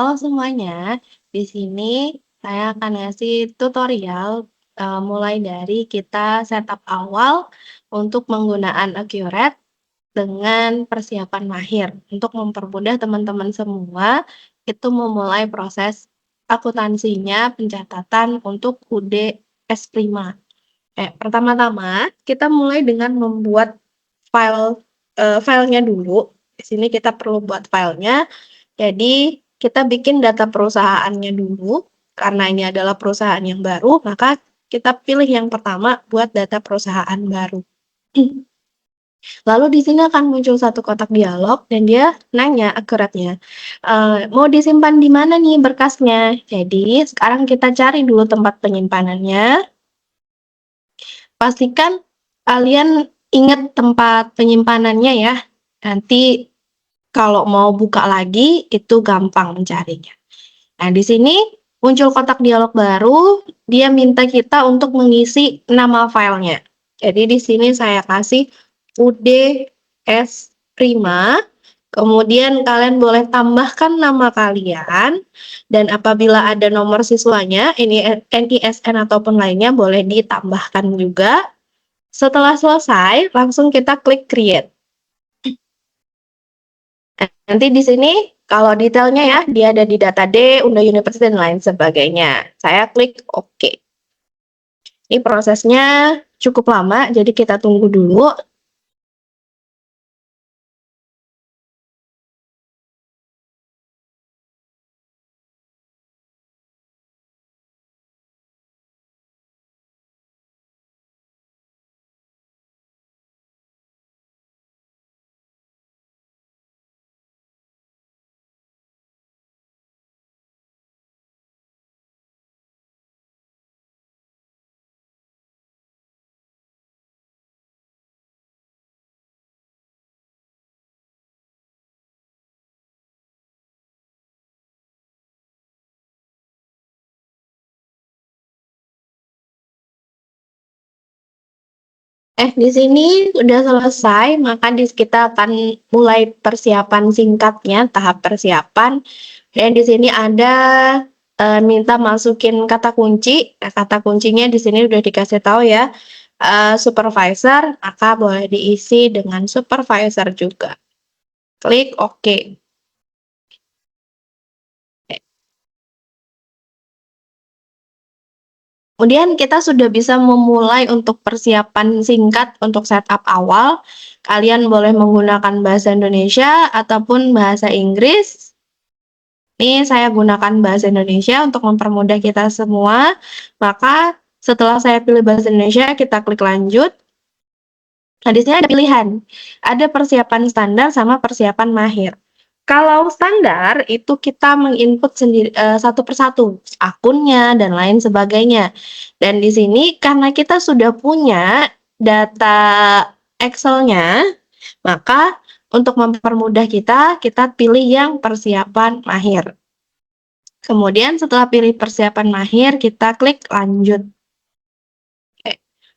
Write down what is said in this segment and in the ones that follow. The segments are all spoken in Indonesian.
Halo semuanya, di sini saya akan ngasih tutorial mulai dari kita setup awal untuk penggunaan Accurate dengan persiapan mahir untuk mempermudah teman-teman semua itu memulai proses akuntansinya pencatatan untuk UD S-Prima. Pertama-tama kita mulai dengan membuat filenya dulu. Di sini kita perlu buat filenya. Jadi kita bikin data perusahaannya dulu. Karena ini adalah perusahaan yang baru, maka kita pilih yang pertama buat data perusahaan baru. Lalu di sini akan muncul satu kotak dialog dan dia nanya akuratnya, mau disimpan di mana nih berkasnya? Jadi sekarang kita cari dulu tempat penyimpanannya. Pastikan kalian ingat tempat penyimpanannya ya. Nanti kalau mau buka lagi itu gampang mencarinya. Nah, di sini muncul kotak dialog baru, dia minta kita untuk mengisi nama filenya. Jadi di sini saya kasih UDS Prima, kemudian kalian boleh tambahkan nama kalian, dan apabila ada nomor siswanya, NISN ataupun lainnya boleh ditambahkan juga. Setelah selesai, langsung kita klik create. Nanti di sini kalau detailnya ya, dia ada di data D, Unda Universitas dan lain sebagainya. Saya klik OK. Ini prosesnya cukup lama, jadi kita tunggu dulu. Di sini udah selesai, maka kita akan mulai persiapan singkatnya, tahap persiapan. Dan di sini ada minta masukin kata kunci. Nah, kata kuncinya di sini udah dikasih tahu ya, supervisor, maka boleh diisi dengan supervisor juga. Klik OK. Kemudian kita sudah bisa memulai untuk persiapan singkat untuk setup awal. Kalian boleh menggunakan bahasa Indonesia ataupun bahasa Inggris. Ini saya gunakan bahasa Indonesia untuk mempermudah kita semua. Maka setelah saya pilih bahasa Indonesia, kita klik lanjut. Nah, di sini ada pilihan. Ada persiapan standar sama persiapan mahir. Kalau standar itu kita menginput sendiri satu persatu akunnya dan lain sebagainya. Dan di sini karena kita sudah punya data Excel-nya, maka untuk mempermudah kita pilih yang persiapan mahir. Kemudian setelah pilih persiapan mahir, kita klik lanjut.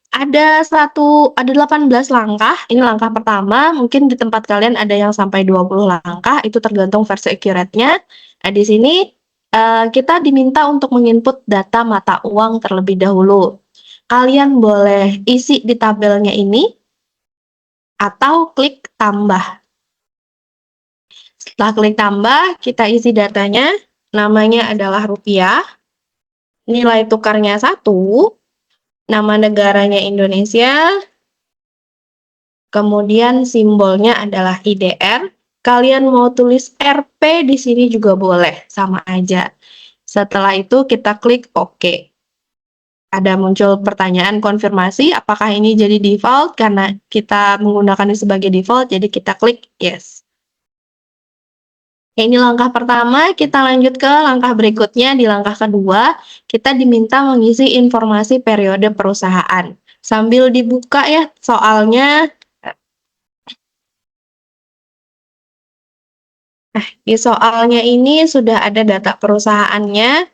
Ada 18 langkah, ini langkah pertama, mungkin di tempat kalian ada yang sampai 20 langkah, itu tergantung versi Accurate-nya. Nah, di sini kita diminta untuk menginput data mata uang terlebih dahulu. Kalian boleh isi di tabelnya ini, atau klik tambah. Setelah klik tambah, kita isi datanya, namanya adalah rupiah, nilai tukarnya 1, nama negaranya Indonesia, kemudian simbolnya adalah IDR. Kalian mau tulis RP di sini juga boleh, sama aja. Setelah itu kita klik OK. Ada muncul pertanyaan konfirmasi, apakah ini jadi default? Karena kita menggunakan ini sebagai default, jadi kita klik yes. Ini langkah pertama, kita lanjut ke langkah berikutnya. Di langkah kedua, kita diminta mengisi informasi periode perusahaan. Sambil dibuka ya soalnya. Nah, di soalnya ini sudah ada data perusahaannya.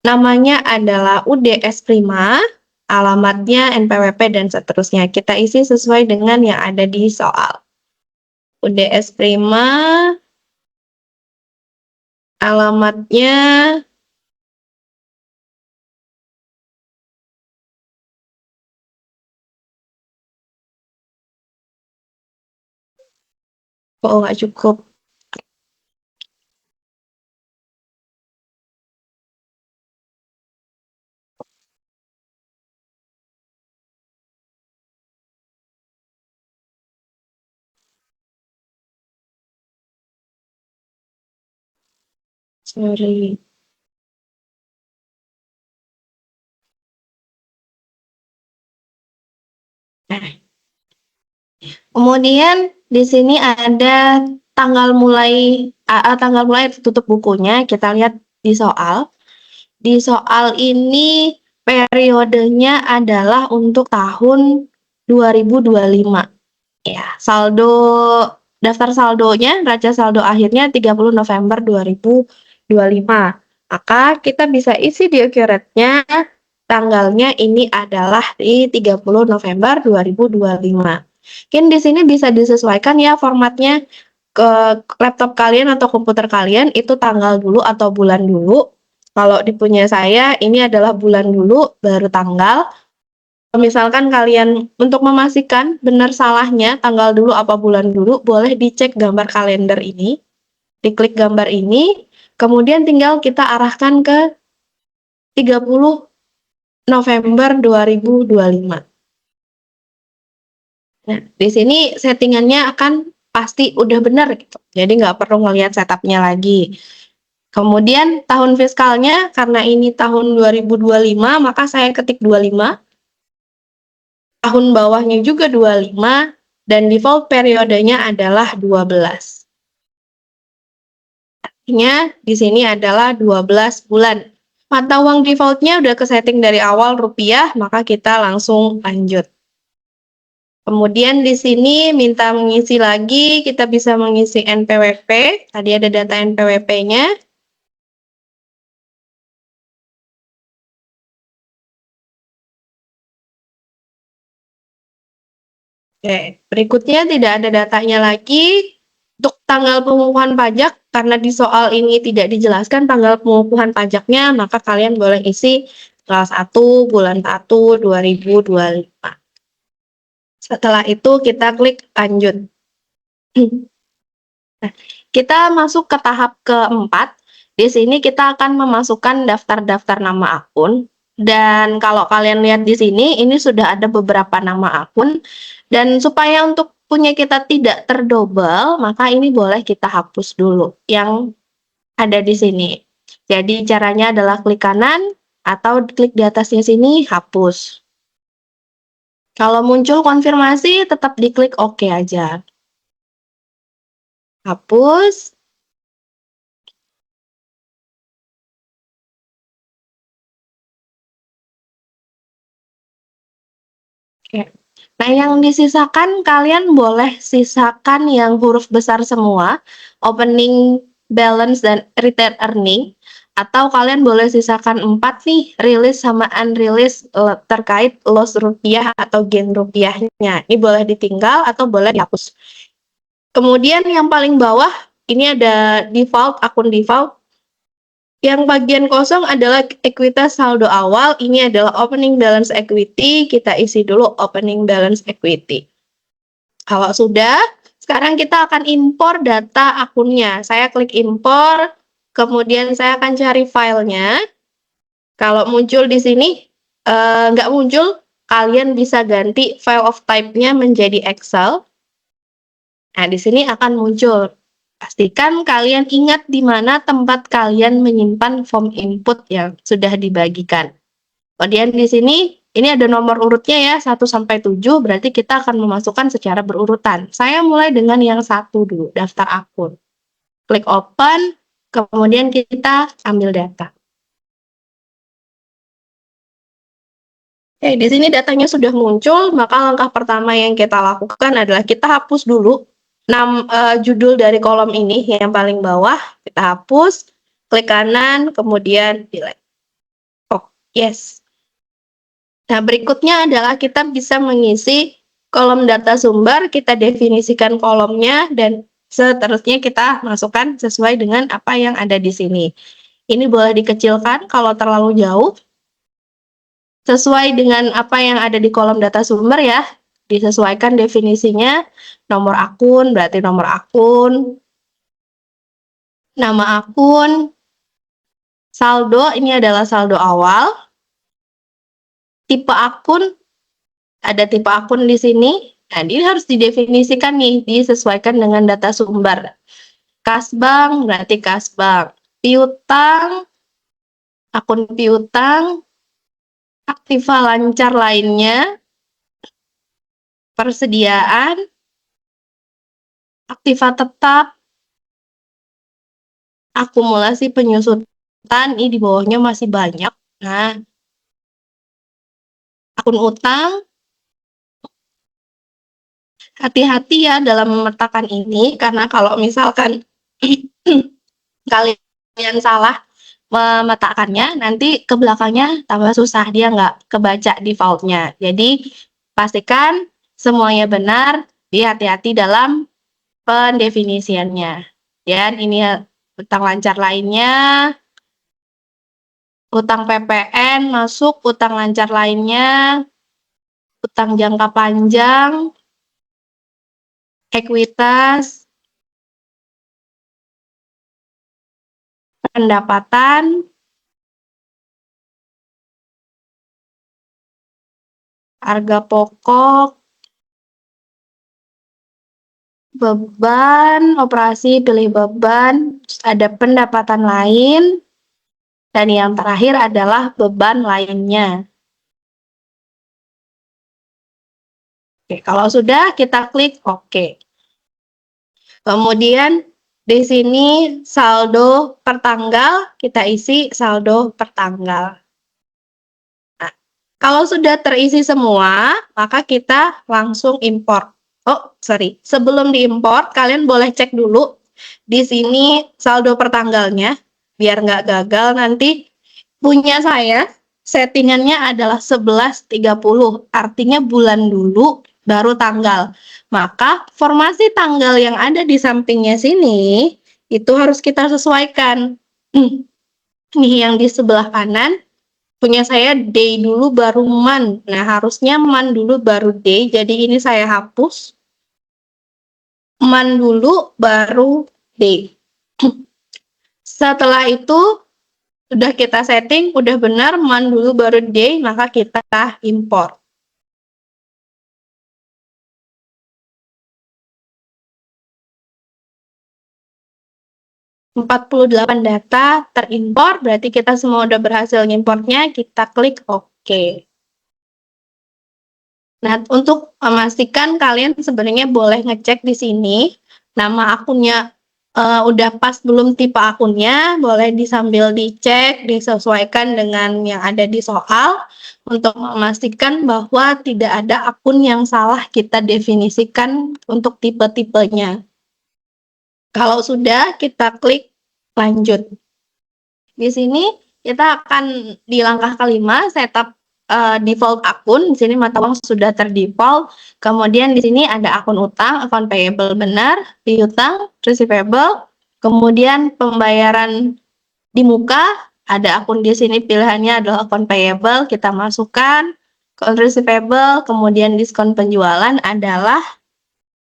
Namanya adalah UDS Prima, alamatnya NPWP dan seterusnya. Kita isi sesuai dengan yang ada di soal. UDS Prima, Alamatnya oh nggak cukup. Sorry. Nah, kemudian di sini ada tanggal mulai tutup bukunya. Kita lihat di soal. Di soal ini periodenya adalah untuk tahun 2025. Ya, daftar saldonya, neraca saldo akhirnya 30 November 2025. Maka kita bisa isi di accurate-nya tanggalnya ini adalah di 30 November 2025. Mungkin di sini bisa disesuaikan ya formatnya ke laptop kalian atau komputer kalian itu tanggal dulu atau bulan dulu. Kalau di punya saya ini adalah bulan dulu baru tanggal. Misalkan kalian untuk memastikan benar salahnya tanggal dulu apa bulan dulu, boleh dicek gambar kalender ini, diklik gambar ini, kemudian tinggal kita arahkan ke 30 November 2025. Nah, di sini settingannya akan pasti udah benar gitu. Jadi nggak perlu ngelihat setupnya lagi. Kemudian tahun fiskalnya, karena ini tahun 2025, maka saya ketik 25. Tahun bawahnya juga 25, dan default periodenya adalah 12. Artinya di sini adalah 12 bulan. Mata uang defaultnya udah kesetting dari awal rupiah, maka kita langsung lanjut. Kemudian di sini minta mengisi lagi, kita bisa mengisi NPWP. Tadi ada data NPWP-nya. Oke, berikutnya tidak ada datanya lagi. Untuk tanggal pengukuhan pajak, karena di soal ini tidak dijelaskan tanggal pengukuhan pajaknya, maka kalian boleh isi tanggal 1 bulan 1 2025. Setelah itu kita klik lanjut. Nah, kita masuk ke tahap keempat. Di sini kita akan memasukkan daftar-daftar nama akun. Dan kalau kalian lihat di sini, ini sudah ada beberapa nama akun. Dan supaya untuk punya kita tidak terdobel, maka ini boleh kita hapus dulu yang ada di sini. Jadi caranya adalah klik kanan atau klik di atasnya sini, hapus. Kalau muncul konfirmasi, tetap diklik OK aja. Hapus. Oke. Nah, yang disisakan kalian boleh sisakan yang huruf besar semua, opening balance dan return earning, atau kalian boleh sisakan 4 nih, rilis sama unrilis terkait loss rupiah atau gain rupiahnya. Ini boleh ditinggal atau boleh dihapus. Kemudian yang paling bawah, ini ada default, akun default. Yang bagian kosong adalah ekuitas saldo awal, ini adalah opening balance equity, kita isi dulu opening balance equity. Kalau sudah, sekarang kita akan impor data akunnya. Saya klik impor, kemudian saya akan cari filenya. Kalau muncul di sini, nggak muncul, kalian bisa ganti file of type-nya menjadi Excel. Nah, di sini akan muncul. Pastikan kalian ingat di mana tempat kalian menyimpan form input yang sudah dibagikan. Kemudian di sini, ini ada nomor urutnya ya, 1 sampai 7, berarti kita akan memasukkan secara berurutan. Saya mulai dengan yang 1 dulu, daftar akun. Klik open, kemudian kita ambil data. Oke, di sini datanya sudah muncul, maka langkah pertama yang kita lakukan adalah kita hapus dulu judul dari kolom ini yang paling bawah, kita hapus, klik kanan, kemudian delete. Oh, yes. Nah, berikutnya adalah kita bisa mengisi kolom data sumber, kita definisikan kolomnya, dan Seterusnya kita masukkan sesuai dengan apa yang ada di sini. Ini boleh dikecilkan kalau terlalu jauh. Sesuai dengan apa yang ada di kolom data sumber ya. Disesuaikan definisinya. Nomor akun berarti nomor akun. Nama akun. Saldo ini adalah saldo awal. Tipe akun, ada tipe akun di sini. Nah, ini harus didefinisikan nih, disesuaikan dengan data sumber. Kasbank berarti kasbank. Piutang, akun piutang. Aktiva lancar lainnya. Persediaan. Aktiva tetap. Akumulasi penyusutan, ini di bawahnya masih banyak. Nah, akun utang. Hati-hati ya dalam memetakan ini, karena kalau misalkan kalian salah memetakannya, nanti ke belakangnya tambah susah, dia nggak kebaca defaultnya. Jadi, pastikan semuanya benar, hati-hati dalam pendefinisiannya. Dan ini utang lancar lainnya, utang PPN masuk, utang lancar lainnya, utang jangka panjang, ekuitas, pendapatan, harga pokok, beban, operasi, pilih beban, ada pendapatan lain, dan yang terakhir adalah beban lainnya. Oke, kalau sudah kita klik OK. Kemudian di sini saldo per tanggal, kita isi saldo per tanggal. Nah, kalau sudah terisi semua, maka kita langsung import. Oh, sorry. Sebelum diimport, kalian boleh cek dulu di sini saldo per tanggalnya, biar nggak gagal nanti. Punya saya, settingannya adalah 11.30, artinya bulan dulu, baru tanggal. Maka formasi tanggal yang ada di sampingnya sini, itu harus kita sesuaikan. Nih yang di sebelah kanan, punya saya day dulu baru month. Nah, harusnya month dulu baru day, jadi ini saya hapus. Month dulu baru day. Setelah itu, sudah kita setting, udah benar, month dulu baru day, maka kita import. .48 data terimport, berarti kita semua udah berhasil importnya, kita klik OK. Nah, untuk memastikan kalian sebenarnya boleh ngecek di sini, nama akunnya udah pas belum tipe akunnya, boleh sambil dicek, disesuaikan dengan yang ada di soal, untuk memastikan bahwa tidak ada akun yang salah kita definisikan untuk tipe-tipenya. Kalau sudah, kita klik lanjut. Di sini kita akan di langkah kelima, setup default akun. Di sini mata uang sudah terdefault. Kemudian di sini ada akun utang, akun payable benar, piutang, receivable. Kemudian pembayaran di muka, ada akun di sini pilihannya adalah akun payable, kita masukkan. Akun receivable, kemudian diskon penjualan adalah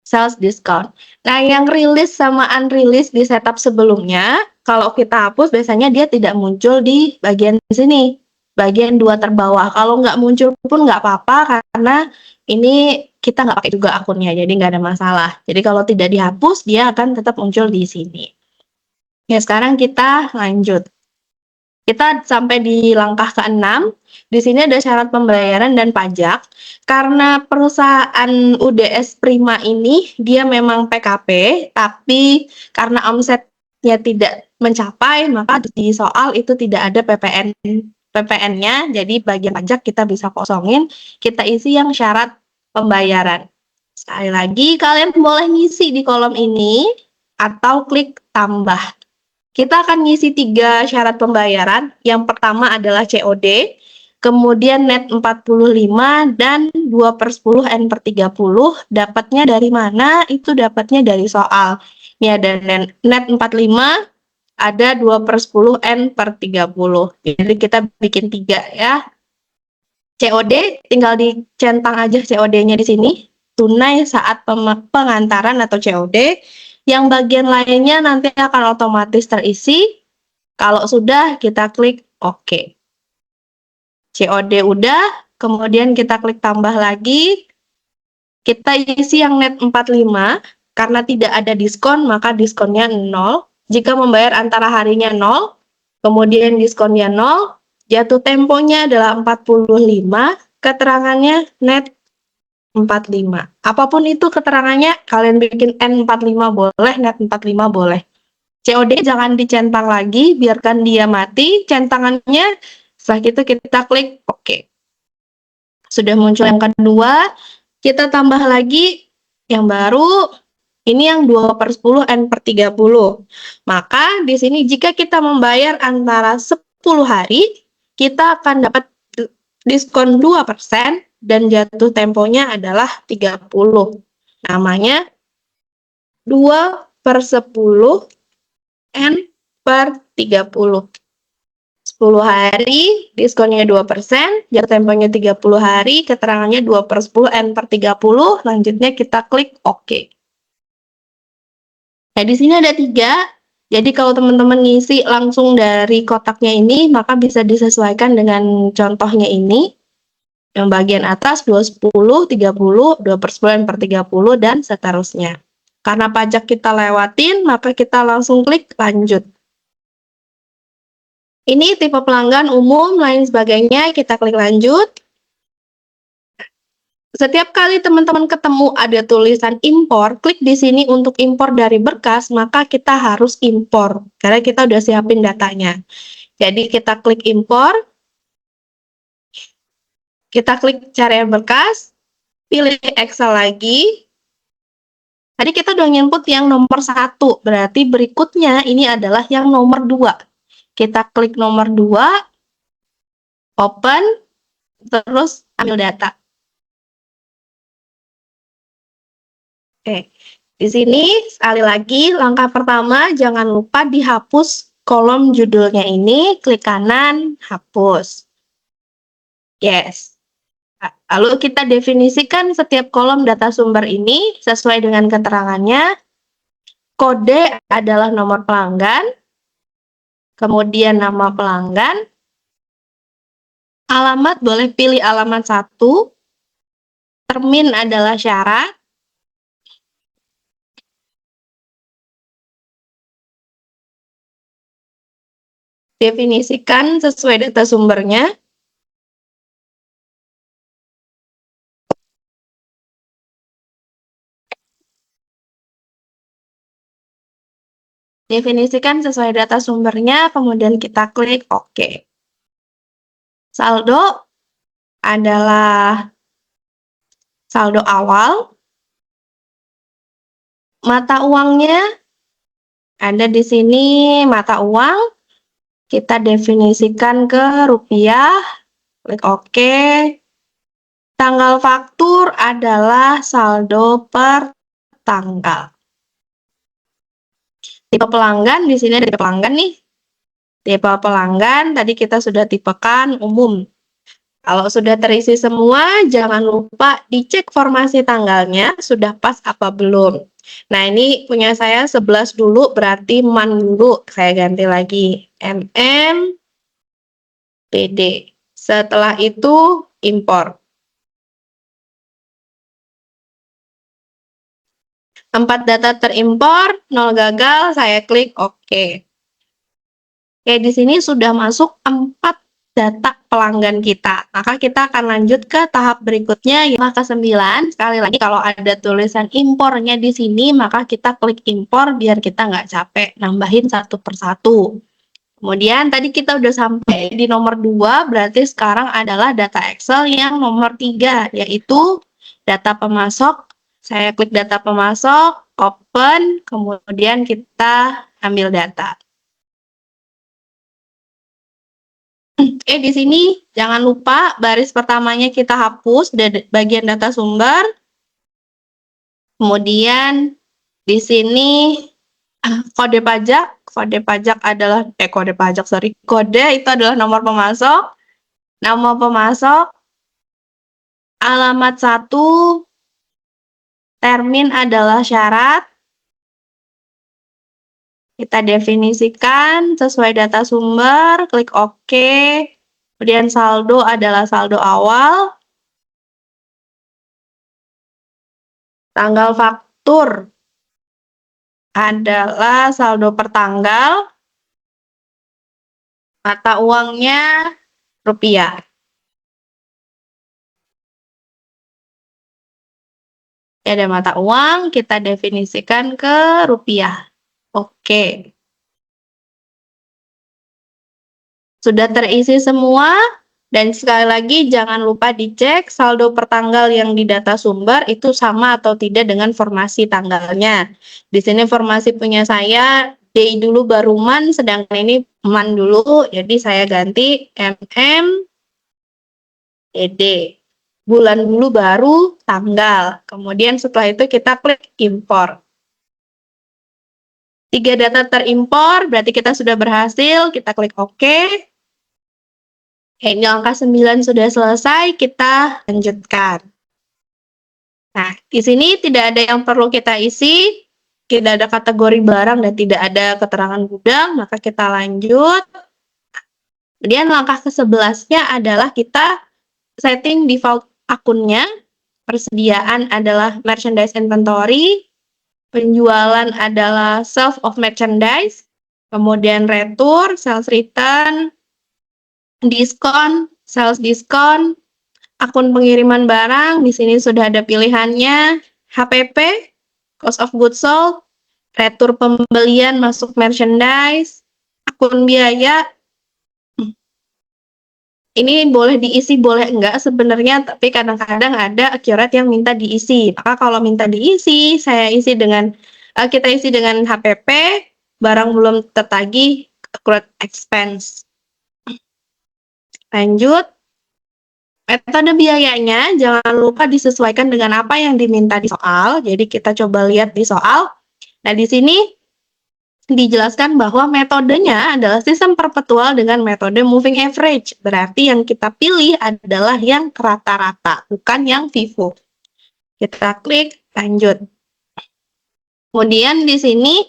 sales discount. Nah, yang rilis sama unrilis di setup sebelumnya, kalau kita hapus biasanya dia tidak muncul di bagian sini, bagian 2 terbawah. Kalau nggak muncul pun nggak apa-apa, karena ini kita nggak pakai juga akunnya, jadi nggak ada masalah. Jadi kalau tidak dihapus, dia akan tetap muncul di sini. Ya, sekarang kita lanjut. Kita sampai di langkah ke-6. Di sini ada syarat pembayaran dan pajak. Karena perusahaan UDS Prima ini dia memang PKP, tapi karena omsetnya tidak mencapai, maka di soal itu tidak ada PPN-nya. Jadi bagian pajak kita bisa kosongin, kita isi yang syarat pembayaran. Sekali lagi, kalian boleh ngisi di kolom ini atau klik tambah. Kita akan ngisi 3 syarat pembayaran. Yang pertama adalah COD, kemudian net 45, dan 2/10 N/30. Dapatnya dari mana? Itu dapatnya dari soal. Ini ada net 45, ada 2/10 N/30. Jadi kita bikin 3 ya. COD tinggal dicentang aja COD-nya di sini. Tunai saat pengantaran atau COD. Yang bagian lainnya nanti akan otomatis terisi. Kalau sudah, kita klik OK. COD udah, kemudian kita klik tambah lagi. Kita isi yang net 45. Karena tidak ada diskon, maka diskonnya 0. Jika membayar antara harinya 0, kemudian diskonnya 0, jatuh temponya adalah 45, keterangannya net 45. Apapun itu keterangannya, kalian bikin N45 boleh, net 45 boleh. COD jangan dicentang lagi, biarkan dia mati centangannya. Setelah itu kita klik OK. Sudah muncul yang kedua, kita tambah lagi yang baru. Ini yang 2/10 N/30. Maka di sini jika kita membayar antara 10 hari, kita akan dapat diskon 2% dan jatuh temponya adalah 30. Namanya 2/10 N/30. 10 hari, diskonnya 2%, jatuh temponya 30 hari, keterangannya 2/10 N/30, lanjutnya kita klik OK. Nah, di sini ada 3. Jadi kalau teman-teman ngisi langsung dari kotaknya ini, maka bisa disesuaikan dengan contohnya ini. Yang bagian atas 2/10, 30, 2/10 N/30, dan seterusnya. Karena pajak kita lewatin, maka kita langsung klik lanjut. Ini tipe pelanggan umum, lain sebagainya, kita klik lanjut. Setiap kali teman-teman ketemu ada tulisan impor, klik di sini untuk impor dari berkas, maka kita harus impor, karena kita udah siapin datanya. Jadi kita klik impor, kita klik cari berkas, pilih Excel lagi. Tadi kita udah input yang nomor 1, berarti berikutnya ini adalah yang nomor 2. Kita klik nomor 2, open, terus ambil data. Oke, di sini sekali lagi langkah pertama jangan lupa dihapus kolom judulnya ini, klik kanan, hapus. Yes. Lalu kita definisikan setiap kolom data sumber ini sesuai dengan keterangannya. Kode adalah nomor pelanggan, kemudian nama pelanggan, alamat boleh pilih alamat 1, termin adalah syarat, definisikan sesuai data sumbernya. Definisikan sesuai data sumbernya, kemudian kita klik OK. Saldo adalah saldo awal. Mata uangnya ada di sini, mata uang. Kita definisikan ke rupiah, klik OK. Tanggal faktur adalah saldo per tanggal. Tipe pelanggan, di sini ada tipe pelanggan nih. Tipe pelanggan, tadi kita sudah tipekan umum. Kalau sudah terisi semua, jangan lupa dicek formasi tanggalnya, sudah pas apa belum. Nah, ini punya saya 11 dulu, berarti MAN dulu. Saya ganti lagi, MM, PD. Setelah itu, impor. 4 data terimpor, 0 gagal, saya klik OK. Oke, di sini sudah masuk 4 data pelanggan kita. Maka kita akan lanjut ke tahap berikutnya, yang ke-9. Sekali lagi, kalau ada tulisan impornya di sini, maka kita klik impor biar kita nggak capek nambahin satu persatu. Kemudian tadi kita udah sampai di nomor 2, berarti sekarang adalah data Excel yang nomor 3, yaitu data pemasok. Saya klik data pemasok, open, kemudian kita ambil data. Di sini jangan lupa baris pertamanya kita hapus bagian data sumber. Kemudian di sini Kode pajak adalah kode itu adalah nomor pemasok. Nama pemasok, alamat 1, termin adalah syarat. Kita definisikan sesuai data sumber, klik OK. Kemudian saldo adalah saldo awal. Tanggal faktur adalah saldo per tanggal. Mata uangnya rupiah. Ada mata uang, kita definisikan ke rupiah. Oke. Sudah terisi semua. Dan sekali lagi jangan lupa dicek saldo per tanggal yang di data sumber itu sama atau tidak dengan formasi tanggalnya. Di sini formasi punya saya DI dulu baru MAN, sedangkan ini MAN dulu, jadi saya ganti MM DD. Bulan dulu baru tanggal. Kemudian setelah itu kita klik impor. 3 data terimpor, berarti kita sudah berhasil, kita klik OK. Ini angka 9 sudah selesai, kita lanjutkan. Nah, di sini tidak ada yang perlu kita isi, tidak ada kategori barang dan tidak ada keterangan gudang, maka kita lanjut. Kemudian langkah ke-11-nya adalah kita setting default akunnya. Persediaan adalah merchandise inventory, penjualan adalah sales of merchandise, kemudian retur, sales return, diskon, sales diskon, akun pengiriman barang, di sini sudah ada pilihannya, HPP, cost of goods sold, retur pembelian masuk merchandise, akun biaya, ini boleh diisi, boleh enggak sebenarnya, tapi kadang-kadang ada accurate yang minta diisi. Maka kalau minta diisi, kita isi dengan HPP, barang belum tertagih, accurate expense. Lanjut, metode biayanya jangan lupa disesuaikan dengan apa yang diminta di soal. Jadi kita coba lihat di soal. Nah, di sini dijelaskan bahwa metodenya adalah sistem perpetual dengan metode moving average. Berarti yang kita pilih adalah yang rata-rata, bukan yang FIFO. Kita klik lanjut. Kemudian di sini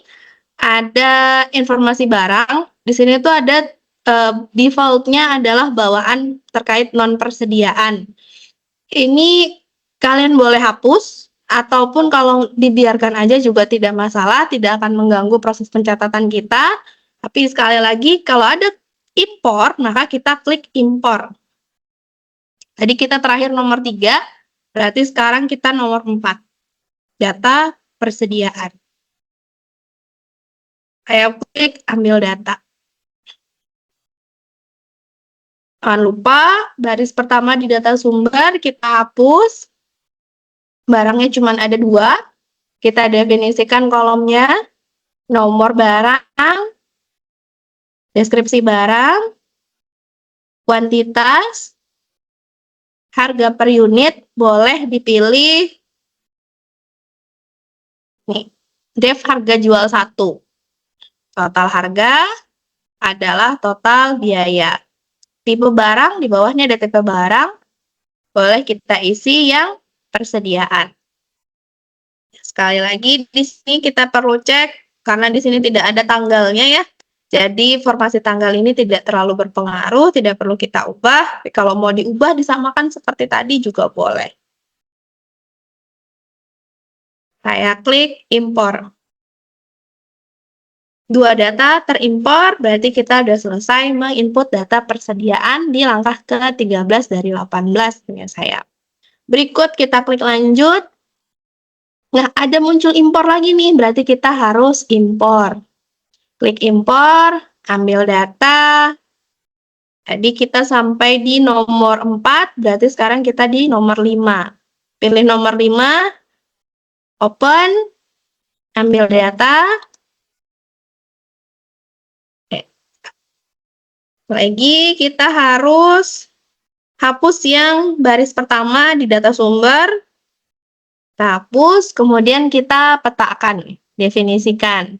ada informasi barang. Di sini tuh ada defaultnya adalah bawaan terkait non persediaan. Ini kalian boleh hapus ataupun kalau dibiarkan aja juga tidak masalah, tidak akan mengganggu proses pencatatan kita. Tapi sekali lagi kalau ada impor maka kita klik impor. Tadi kita terakhir nomor 3, berarti sekarang kita nomor 4. Data persediaan. Saya klik ambil data. Jangan lupa, baris pertama di data sumber kita hapus. Barangnya cuma ada 2. Kita definisikan kolomnya, nomor barang, deskripsi barang, kuantitas, harga per unit, boleh dipilih. Nih, def harga jual 1. Total harga adalah total biaya. Tipe barang, di bawahnya ada tipe barang, boleh kita isi yang persediaan. Sekali lagi, di sini kita perlu cek, karena di sini tidak ada tanggalnya ya. Jadi, formasi tanggal ini tidak terlalu berpengaruh, tidak perlu kita ubah. Tapi kalau mau diubah, disamakan seperti tadi juga boleh. Saya klik impor. 2 data terimpor, berarti kita sudah selesai menginput data persediaan di langkah ke-13 dari 18 punya saya. Berikut kita klik lanjut. Nah, ada muncul impor lagi nih, berarti kita harus impor. Klik impor, ambil data. Jadi kita sampai di nomor 4, berarti sekarang kita di nomor 5. Pilih nomor 5, open, ambil data. Lagi kita harus hapus yang baris pertama di data sumber. Kita hapus, kemudian kita petakan, definisikan.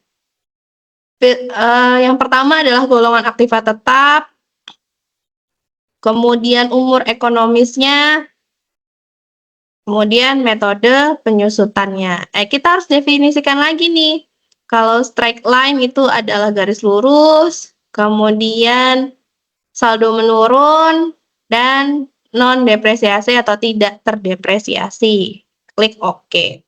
Yang pertama adalah golongan aktiva tetap, kemudian umur ekonomisnya, kemudian metode penyusutannya. Kita harus definisikan lagi nih. Kalau straight line itu adalah garis lurus, kemudian saldo menurun, dan non-depresiasi atau tidak terdepresiasi. Klik OK.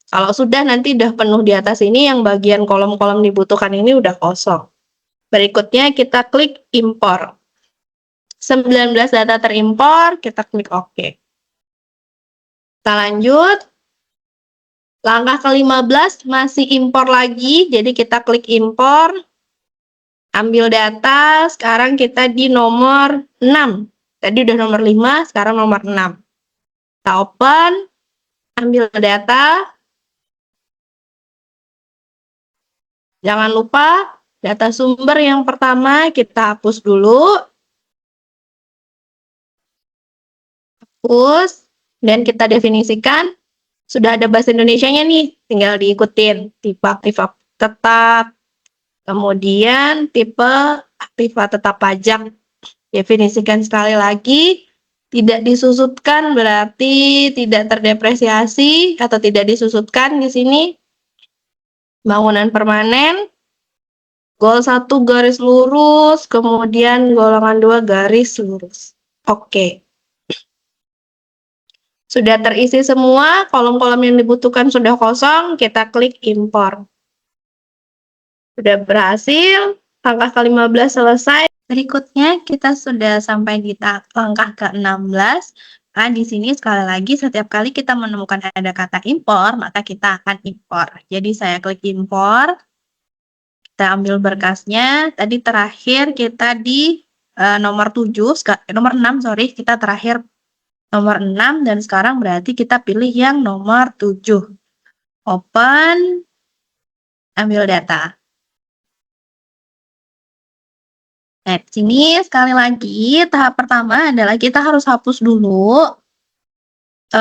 Kalau sudah nanti udah penuh di atas ini, yang bagian kolom-kolom dibutuhkan ini udah kosong. Berikutnya kita klik impor. 19 data terimpor, kita klik OK. Kita lanjut. Langkah ke-15 masih impor lagi, jadi kita klik impor. Ambil data, sekarang kita di nomor 6. Tadi udah nomor 5, sekarang nomor 6. Kita open, ambil data. Jangan lupa, data sumber yang pertama kita hapus dulu. Hapus, dan kita definisikan. Sudah ada bahasa Indonesianya nih, tinggal diikutin. Tipe aktiva tetap, kemudian tipe aktiva tetap pajak. Definisikan sekali lagi, tidak disusutkan berarti tidak terdepresiasi atau tidak disusutkan di sini. Bangunan permanen, gol 1 garis lurus, kemudian golongan 2 garis lurus. Oke. Sudah terisi semua, kolom-kolom yang dibutuhkan sudah kosong, kita klik impor. Sudah berhasil, langkah ke-15 selesai. Berikutnya kita sudah sampai di langkah ke-16. Nah, di sini sekali lagi setiap kali kita menemukan ada kata impor, maka kita akan impor. Jadi saya klik impor, kita ambil berkasnya. Tadi terakhir kita di nomor 6, sorry, kita terakhir nomor 6 dan sekarang berarti kita pilih yang nomor 7. Open, ambil data. Nah, di sini sekali lagi tahap pertama adalah kita harus hapus dulu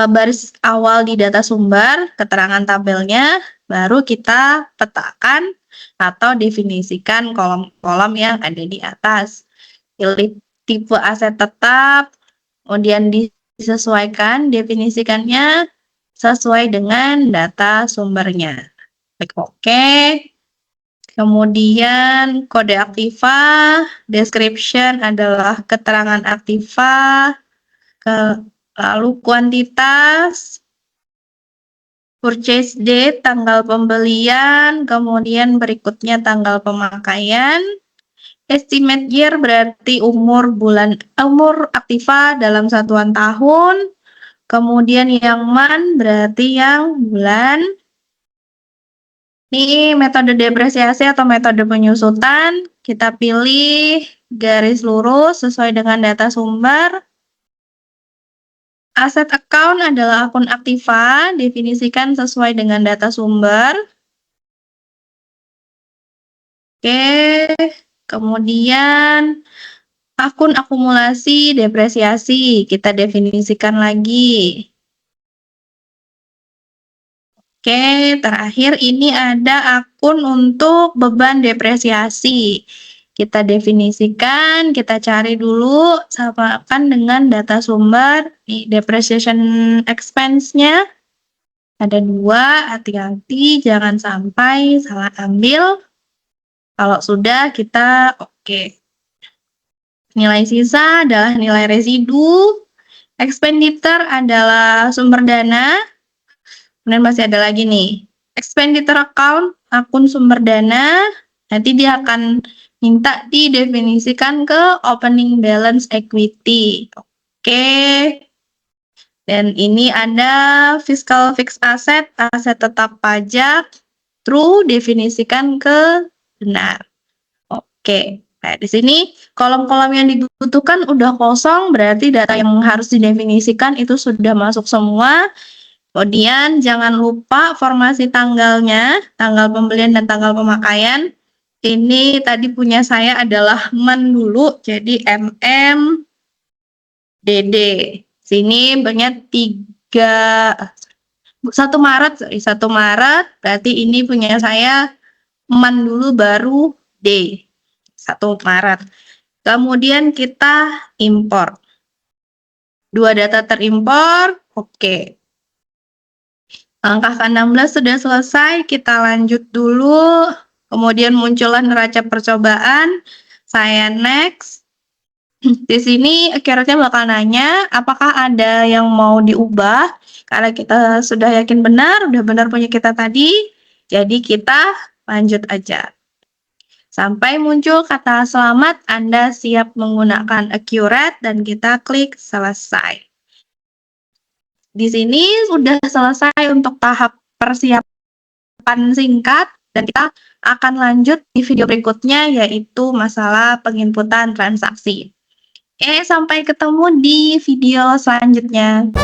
baris awal di data sumber, keterangan tabelnya, baru kita petakan atau definisikan kolom-kolom yang ada di atas. Pilih tipe aset tetap, kemudian disesuaikan, definisikannya sesuai dengan data sumbernya. Klik OK. Kemudian kode aktiva, description adalah keterangan aktiva, lalu kuantitas, purchase date, tanggal pembelian, kemudian berikutnya tanggal pemakaian, estimate year berarti umur aktiva dalam satuan tahun, kemudian yang month berarti yang bulan. Ini metode depresiasi atau metode penyusutan, kita pilih garis lurus sesuai dengan data sumber. Aset account adalah akun aktiva, definisikan sesuai dengan data sumber. Oke, kemudian akun akumulasi depresiasi, kita definisikan lagi. Oke, terakhir ini ada akun untuk beban depresiasi. Kita definisikan, kita cari dulu, samakan dengan data sumber di depreciation expense-nya. Ada 2, hati-hati, jangan sampai salah ambil. Kalau sudah, kita oke. Nilai sisa adalah nilai residu. Expenditure adalah sumber dana. Kemudian masih ada lagi nih, expenditure account, akun sumber dana. Nanti dia akan minta didefinisikan ke opening balance equity. Oke. Dan ini ada fiscal fixed asset, aset tetap pajak, true, definisikan ke benar. Oke. Nah, di sini kolom-kolom yang dibutuhkan udah kosong, berarti data yang harus didefinisikan itu sudah masuk semua. Kemudian jangan lupa formasi tanggalnya, tanggal pembelian dan tanggal pemakaian. Ini tadi punya saya adalah men dulu, jadi MM DD. Sini banyak 1 Maret, berarti ini punya saya man dulu baru D. 1 Maret. Kemudian kita impor. 2 data terimpor, oke. Langkah ke-16 sudah selesai, kita lanjut dulu. Kemudian muncullah neraca percobaan. Saya next. Di sini accurate-nya bakal nanya, apakah ada yang mau diubah? Karena kita sudah yakin benar, udah benar punya kita tadi, jadi kita lanjut aja. Sampai muncul kata selamat, Anda siap menggunakan accurate, dan kita klik selesai. Di sini sudah selesai untuk tahap persiapan singkat, dan kita akan lanjut di video berikutnya, yaitu masalah penginputan transaksi. Sampai ketemu di video selanjutnya.